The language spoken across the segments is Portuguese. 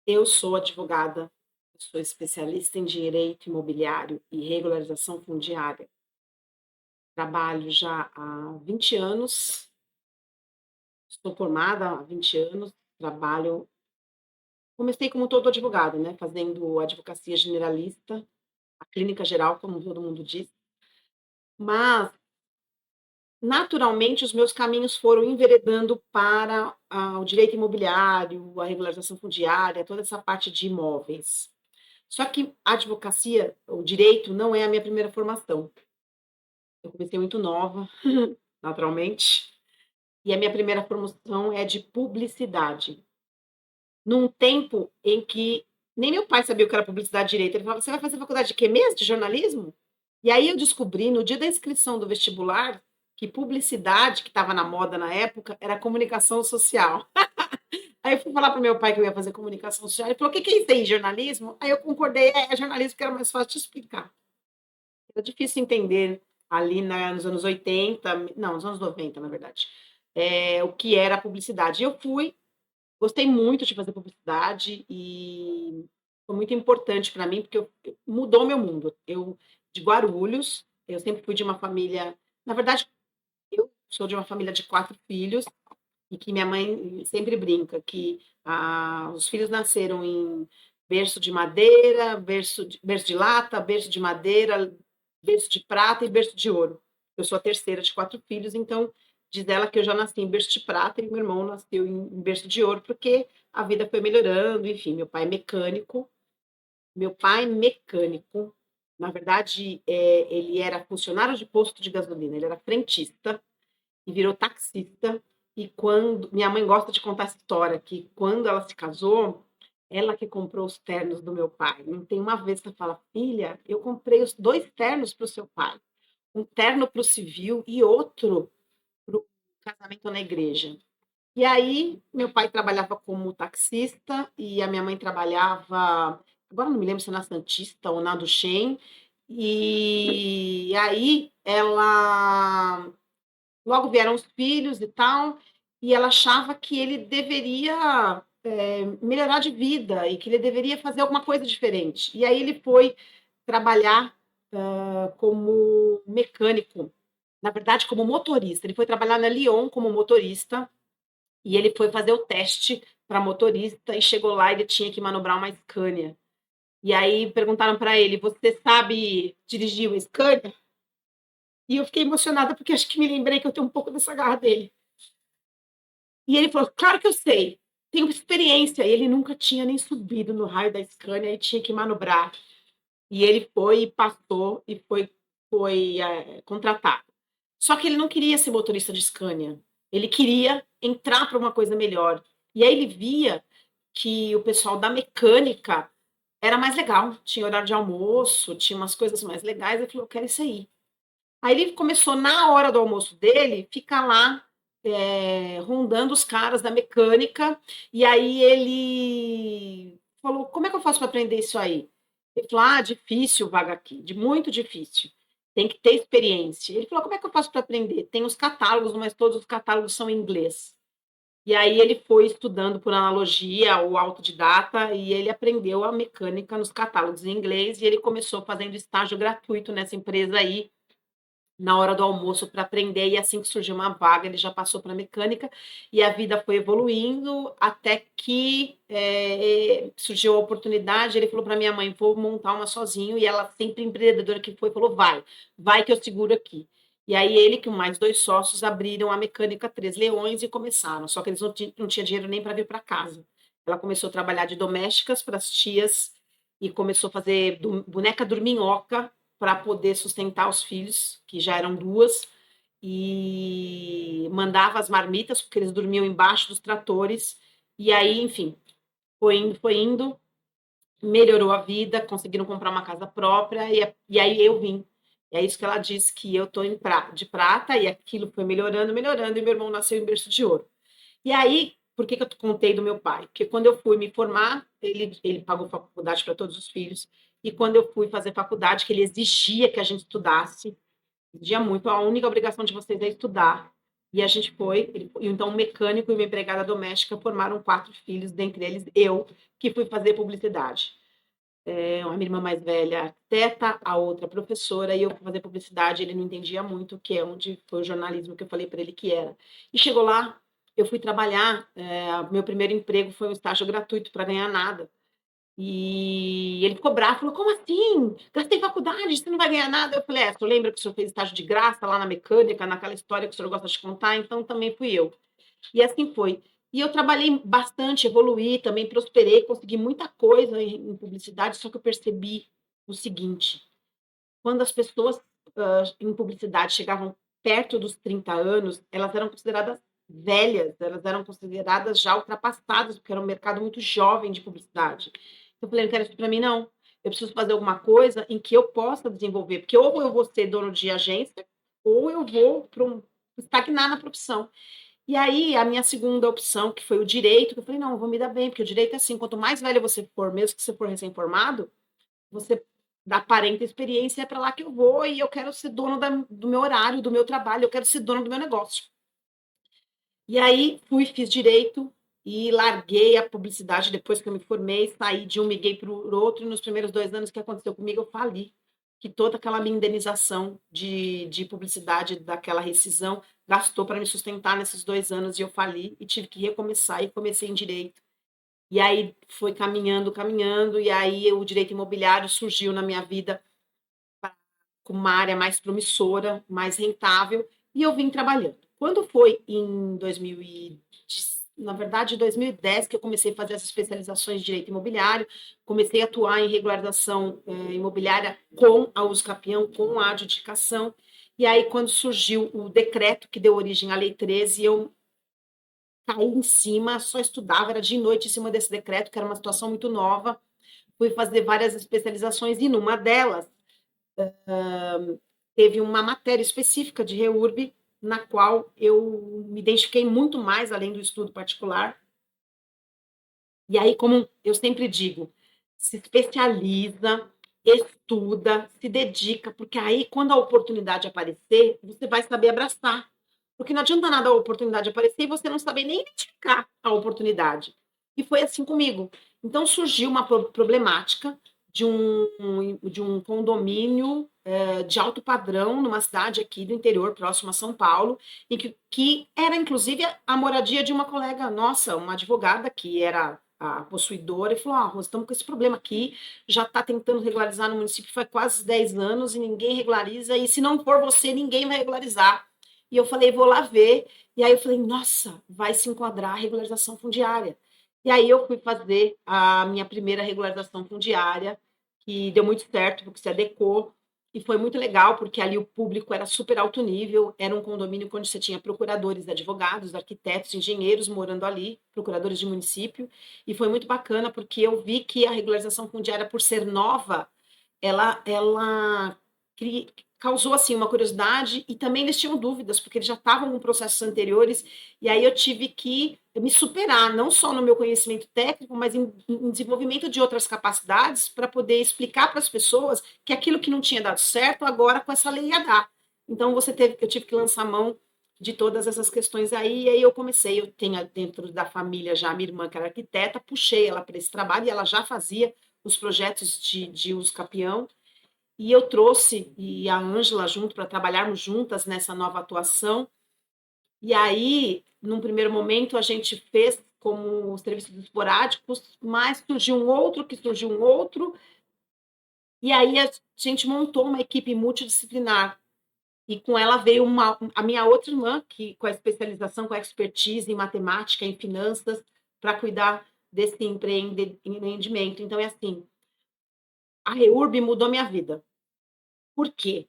Eu sou advogada, sou especialista em direito imobiliário e regularização fundiária. Trabalho já há 20 anos, sou formada há 20 anos, trabalho comecei como todo advogado, né, fazendo advocacia generalista, a clínica geral, como todo mundo diz, mas naturalmente os meus caminhos foram enveredando para o direito imobiliário, a regularização fundiária, toda essa parte de imóveis. Só que a advocacia, o direito não é a minha primeira formação. Eu comecei muito nova, naturalmente, e a minha primeira formação é de publicidade. Num tempo em que nem meu pai sabia o que era publicidade e direito, ele falava: "Você vai fazer faculdade de quê mesmo? De jornalismo?". E aí eu descobri no dia da inscrição do vestibular, que publicidade, que estava na moda na época, era comunicação social. Aí eu fui falar para o meu pai que eu ia fazer comunicação social, ele falou: "O que que é isso aí, jornalismo?". Aí eu concordei: "É, é jornalismo que era mais fácil de explicar". Era difícil entender ali nos anos 80, não, nos anos 90, na verdade, o que era a publicidade. Eu fui, gostei muito de fazer publicidade e foi muito importante para mim, porque mudou meu mundo. Eu, de Guarulhos, eu sempre fui de uma família, na verdade, eu sou de uma família de 4 filhos e que minha mãe sempre brinca que, os filhos nasceram em berço de madeira, berço de lata, berço de madeira, berço de prata e berço de ouro. Eu sou a terceira de 4 filhos, então diz ela que eu já nasci em berço de prata e meu irmão nasceu em berço de ouro, porque a vida foi melhorando, enfim, meu pai mecânico, na verdade, ele era funcionário de posto de gasolina, ele era frentista, e virou taxista. E quando minha mãe gosta de contar essa história, que quando ela se casou, ela que comprou os ternos do meu pai. Não tem uma vez que ela fala: "Filha, eu comprei os 2 ternos para o seu pai, um terno para o civil e outro para o casamento na igreja". E aí, meu pai trabalhava como taxista e a minha mãe trabalhava, agora não me lembro se na Santista ou na Duchen, e aí ela, logo vieram os filhos e tal, e ela achava que ele deveria, melhorar de vida e que ele deveria fazer alguma coisa diferente. E aí ele foi trabalhar, como mecânico, na verdade como motorista. Ele foi trabalhar na Lyon como motorista, e ele foi fazer o teste para motorista e chegou lá, ele tinha que manobrar uma Scania. E aí perguntaram para ele: "Você sabe dirigir uma Scania?". E eu fiquei emocionada, porque acho que me lembrei que eu tenho um pouco dessa garra dele. E ele falou: "Claro que eu sei, tenho experiência". E ele nunca tinha nem subido no raio da Scania e tinha que manobrar. E ele foi e passou e foi, contratado. Só que ele não queria ser motorista de Scania, ele queria entrar para uma coisa melhor. E aí ele via que o pessoal da mecânica era mais legal, tinha horário de almoço, tinha umas coisas mais legais, ele falou: "Eu quero isso aí". Aí ele começou, na hora do almoço dele, ficar lá, rondando os caras da mecânica, e aí ele falou: "Como é que eu faço para aprender isso aí?". Ele falou: "Ah, difícil vaga aqui, de muito difícil, tem que ter experiência". Ele falou: "Como é que eu faço para aprender?". Tem os catálogos, mas todos os catálogos são em inglês. E aí ele foi estudando por analogia ou autodidata, e ele aprendeu a mecânica nos catálogos em inglês, e ele começou fazendo estágio gratuito nessa empresa aí, na hora do almoço para aprender, e assim que surgiu uma vaga, ele já passou para mecânica, e a vida foi evoluindo até que, surgiu a oportunidade, ele falou para minha mãe: "Vou montar uma sozinho", e ela, sempre empreendedora que foi, falou: "Vai, vai que eu seguro aqui". E aí ele, com mais 2 sócios, abriram a Mecânica Três Leões e começaram, só que eles não tinha dinheiro nem para vir para casa. Ela começou a trabalhar de domésticas para as tias e começou a fazer boneca dorminhoca para poder sustentar os filhos, que já eram 2, e mandava as marmitas, porque eles dormiam embaixo dos tratores. E aí, enfim, foi indo, melhorou a vida, conseguiram comprar uma casa própria, e aí eu vim. E é isso que ela disse, que eu estou de prata, e aquilo foi melhorando, melhorando, e meu irmão nasceu em berço de ouro. E aí, por que que eu contei do meu pai? Porque quando eu fui me formar, ele pagou faculdade para todos os filhos, e quando eu fui fazer faculdade, que ele exigia que a gente estudasse, exigia muito: "A única obrigação de vocês é estudar". E a gente foi, então um mecânico e uma empregada doméstica formaram 4 filhos, dentre eles eu, que fui fazer publicidade. A minha irmã mais velha arquiteta, a outra professora, e eu fui fazer publicidade, ele não entendia muito, que é onde foi o jornalismo que eu falei para ele que era. E chegou lá, eu fui trabalhar, meu primeiro emprego foi um estágio gratuito para ganhar nada. E ele ficou bravo, falou: "Como assim? Gastei faculdade, você não vai ganhar nada". Eu falei: "É, o senhor lembra que o senhor fez estágio de graça lá na mecânica, naquela história que o senhor gosta de contar? Então também fui eu". E assim foi. E eu trabalhei bastante, evoluí, também prosperei, consegui muita coisa em publicidade, só que eu percebi o seguinte: quando as pessoas, em publicidade chegavam perto dos 30 anos, elas eram consideradas velhas, elas eram consideradas já ultrapassadas, porque era um mercado muito jovem de publicidade. Eu falei: "Não quero isso para mim não, eu preciso fazer alguma coisa em que eu possa desenvolver, porque ou eu vou ser dono de agência, ou eu vou estagnar na profissão". E aí, a minha segunda opção, que foi o direito, que eu falei: "Não, eu vou me dar bem", porque o direito é assim, quanto mais velho você for, mesmo que você for recém-formado, você aparenta experiência, é para lá que eu vou e eu quero ser dono do meu horário, do meu trabalho, eu quero ser dono do meu negócio. E aí fui, fiz direito e larguei a publicidade depois que eu me formei, saí de um, migrei para o outro, e nos primeiros 2 anos, o que aconteceu comigo? Eu fali, que toda aquela minha indenização de publicidade, daquela rescisão, gastou para me sustentar nesses 2 anos e eu fali e tive que recomeçar e comecei em direito. E aí foi caminhando, caminhando, e aí o direito imobiliário surgiu na minha vida com uma área mais promissora, mais rentável, e eu vim trabalhando. Quando foi em 2000 na verdade, em 2010, que eu comecei a fazer as especializações de direito imobiliário, comecei a atuar em regularização imobiliária com a Usucapião, com a adjudicação, e aí quando surgiu o decreto que deu origem à Lei 13, eu caí em cima, só estudava, era dia e noite em cima desse decreto, que era uma situação muito nova, fui fazer várias especializações, e numa delas, teve uma matéria específica de REURB, na qual eu me identifiquei muito mais, além do estudo particular. E aí, como eu sempre digo, se especializa, estuda, se dedica, porque aí, quando a oportunidade aparecer, você vai saber abraçar. Porque não adianta nada a oportunidade aparecer e você não saber nem identificar a oportunidade. E foi assim comigo. Então surgiu uma problemática de um condomínio de alto padrão numa cidade aqui do interior, próximo a São Paulo, em que era inclusive a moradia de uma colega nossa, uma advogada que era a possuidora, e falou: "Ah, Rosa, estamos com esse problema aqui, já está tentando regularizar no município faz quase 10 anos e ninguém regulariza, e se não for você, ninguém vai regularizar". E eu falei: "Vou lá ver". E aí eu falei: "Nossa, vai se enquadrar a regularização fundiária". E aí eu fui fazer a minha primeira regularização fundiária, que deu muito certo, porque se adequou, e foi muito legal, porque ali o público era super alto nível, era um condomínio onde você tinha procuradores, advogados, arquitetos, engenheiros morando ali, procuradores de município, e foi muito bacana, porque eu vi que a regularização fundiária, por ser nova, ela causou assim uma curiosidade, e também eles tinham dúvidas, porque eles já estavam com processos anteriores, e aí eu tive que me superar, não só no meu conhecimento técnico, mas em desenvolvimento de outras capacidades, para poder explicar para as pessoas que aquilo que não tinha dado certo, agora com essa lei ia dar. Então eu tive que lançar mão de todas essas questões aí, e aí eu comecei, eu tenho dentro da família já a minha irmã, que era arquiteta, puxei ela para esse trabalho, e ela já fazia os projetos de uso capião, e eu trouxe e a Ângela junto para trabalharmos juntas nessa nova atuação. E aí, num primeiro momento, a gente fez como serviços esporádicos, mas surgiu um outro, e aí a gente montou uma equipe multidisciplinar. E com ela veio a minha outra irmã, que com a especialização, com a expertise em matemática, em finanças, para cuidar desse empreendimento. Então, é assim, a REURB mudou minha vida. Por quê?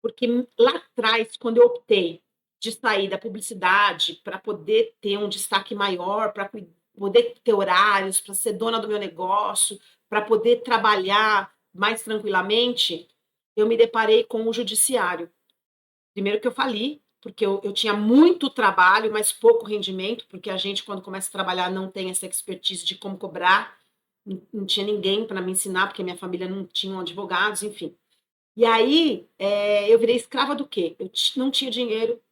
Porque lá atrás, quando eu optei de sair da publicidade para poder ter um destaque maior, para poder ter horários, para ser dona do meu negócio, para poder trabalhar mais tranquilamente, eu me deparei com o judiciário. Primeiro que eu fali, porque eu tinha muito trabalho, mas pouco rendimento, porque a gente, quando começa a trabalhar, não tem essa expertise de como cobrar, não tinha ninguém para me ensinar, porque minha família não tinha advogados, enfim. E aí, eu virei escrava do quê? Não tinha dinheiro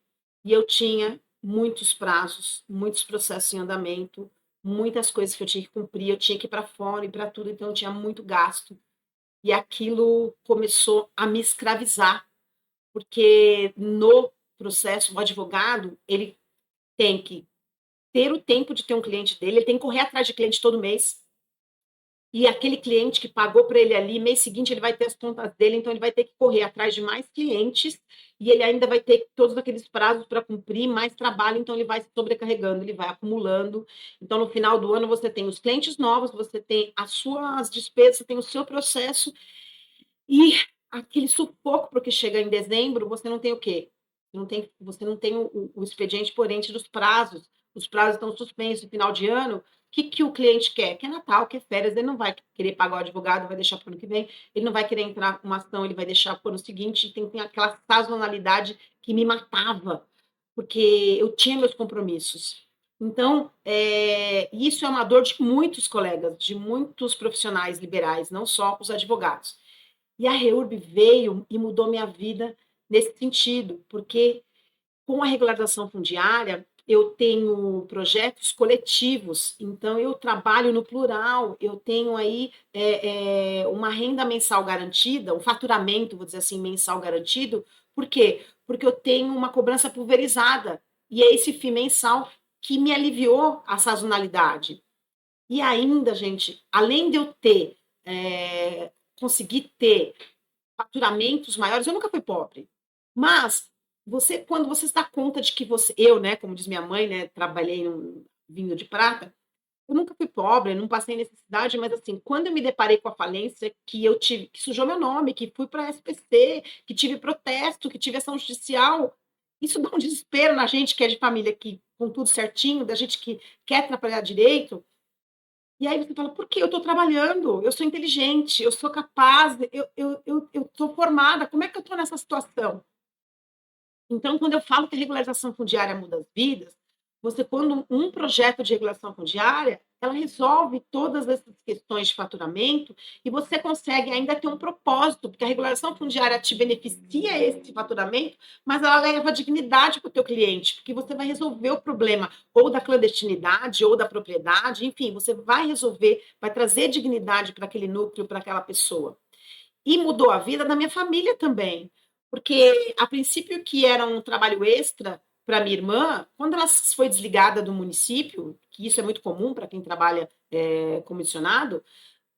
e eu tinha muitos prazos, muitos processos em andamento, muitas coisas que eu tinha que cumprir, eu tinha que ir para fora e para tudo, então eu tinha muito gasto. E aquilo começou a me escravizar, porque no processo, o advogado, ele tem que ter o tempo de ter um cliente dele, ele tem que correr atrás de cliente todo mês. E aquele cliente que pagou para ele ali, mês seguinte ele vai ter as contas dele, então ele vai ter que correr atrás de mais clientes e ele ainda vai ter todos aqueles prazos para cumprir, mais trabalho, então ele vai se sobrecarregando, ele vai acumulando. Então no final do ano você tem os clientes novos, você tem as suas despesas, você tem o seu processo e aquele sufoco, porque chega em dezembro, você não tem o quê? Você não tem o expediente por ente dos prazos. Os prazos estão suspensos no final de ano. O que o cliente quer? Quer Natal, quer férias, ele não vai querer pagar o advogado, vai deixar para o ano que vem, ele não vai querer entrar com uma ação, ele vai deixar para o ano seguinte, tem aquela sazonalidade que me matava, porque eu tinha meus compromissos. Então, isso é uma dor de muitos colegas, de muitos profissionais liberais, não só os advogados. E a REURB veio e mudou minha vida nesse sentido, porque com a regularização fundiária, eu tenho projetos coletivos, então eu trabalho no plural, eu tenho aí uma renda mensal garantida, um faturamento, vou dizer assim, mensal garantido. Por quê? Porque eu tenho uma cobrança pulverizada, e é esse FII mensal que me aliviou a sazonalidade. E ainda, gente, além de eu ter, conseguir ter faturamentos maiores, eu nunca fui pobre. Mas quando você se dá conta de que eu, né, como diz minha mãe, né, trabalhei num vinho de prata, eu nunca fui pobre, não passei necessidade, mas assim, quando eu me deparei com a falência, que eu tive, que sujou meu nome, que fui para a SPC, que tive protesto, que tive ação judicial, isso dá um desespero na gente que é de família, que com tudo certinho, da gente que quer trabalhar direito. E aí você fala, por quê? Eu estou trabalhando, eu sou inteligente, eu sou capaz, eu sou formada, como é que eu estou nessa situação? Então, quando eu falo que a regularização fundiária muda as vidas, você, quando um projeto de regulação fundiária, ela resolve todas essas questões de faturamento e você consegue ainda ter um propósito, porque a regulação fundiária te beneficia esse faturamento, mas ela leva dignidade para o teu cliente, porque você vai resolver o problema ou da clandestinidade ou da propriedade, enfim, você vai resolver, vai trazer dignidade para aquele núcleo, para aquela pessoa. E mudou a vida da minha família também, porque a princípio que era um trabalho extra para minha irmã, quando ela foi desligada do município, que isso é muito comum para quem trabalha comissionado,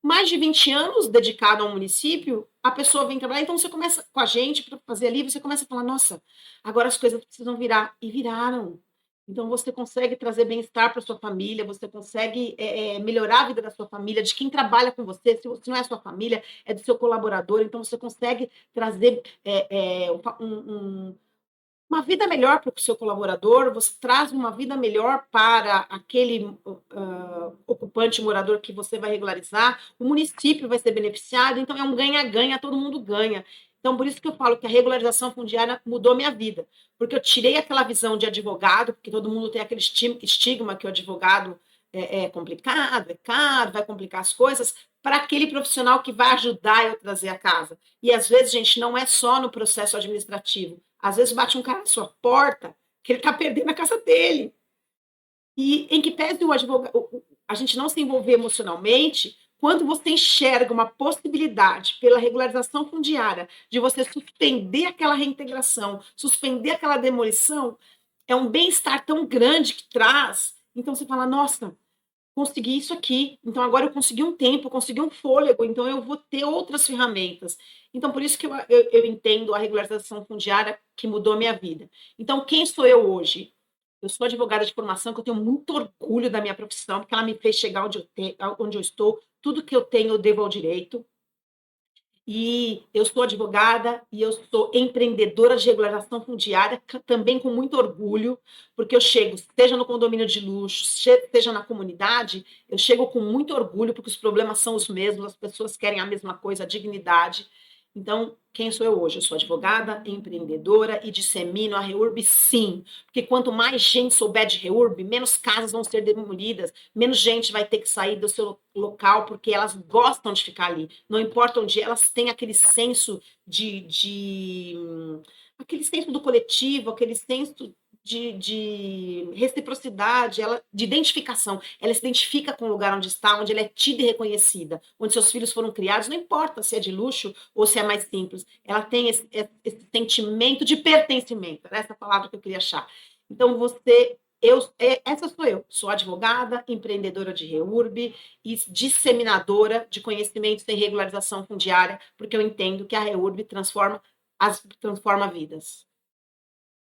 mais de 20 anos dedicado ao município, a pessoa vem trabalhar, então você começa com a gente para fazer ali, você começa a falar, nossa, agora as coisas precisam virar, e viraram. Então você consegue trazer bem-estar para sua família, você consegue melhorar a vida da sua família, de quem trabalha com você, se não é a sua família, é do seu colaborador, então você consegue trazer uma vida melhor para o seu colaborador, você traz uma vida melhor para aquele ocupante morador que você vai regularizar, o município vai ser beneficiado, então é um ganha-ganha, todo mundo ganha. Então, por isso que eu falo que a regularização fundiária mudou minha vida, porque eu tirei aquela visão de advogado, porque todo mundo tem aquele estigma que o advogado é complicado, é caro, vai complicar as coisas, para aquele profissional que vai ajudar eu a trazer a casa. E às vezes, gente, não é só no processo administrativo. Às vezes bate um cara na sua porta que ele está perdendo a casa dele. E em que pese o advogado, a gente não se envolver emocionalmente, quando você enxerga uma possibilidade pela regularização fundiária de você suspender aquela reintegração, suspender aquela demolição, é um bem-estar tão grande que traz. Então você fala, nossa, consegui isso aqui, então agora eu consegui um tempo, eu consegui um fôlego, então eu vou ter outras ferramentas. Então, por isso que eu entendo a regularização fundiária que mudou a minha vida. Então, quem sou eu hoje? Eu sou advogada de formação, que eu tenho muito orgulho da minha profissão, porque ela me fez chegar onde eu estou. Tudo que eu tenho, eu devo ao direito. E eu sou advogada e eu sou empreendedora de regularização fundiária, também com muito orgulho, porque eu chego, seja no condomínio de luxo, seja na comunidade, eu chego com muito orgulho, porque os problemas são os mesmos, as pessoas querem a mesma coisa, a dignidade. Então, quem sou eu hoje? Eu sou advogada, empreendedora e dissemino a REURB, sim, porque quanto mais gente souber de REURB, menos casas vão ser demolidas, menos gente vai ter que sair do seu local, porque elas gostam de ficar ali. Não importa onde elas têm aquele senso aquele senso do coletivo, aquele senso de reciprocidade, de identificação. Ela se identifica com o lugar onde está, onde ela é tida e reconhecida, onde seus filhos foram criados, não importa se é de luxo ou se é mais simples. Ela tem esse sentimento de pertencimento, era essa palavra que eu queria achar. Então, essa sou eu. Sou advogada, empreendedora de REURB e disseminadora de conhecimentos em regularização fundiária, porque eu entendo que a REURB transforma vidas.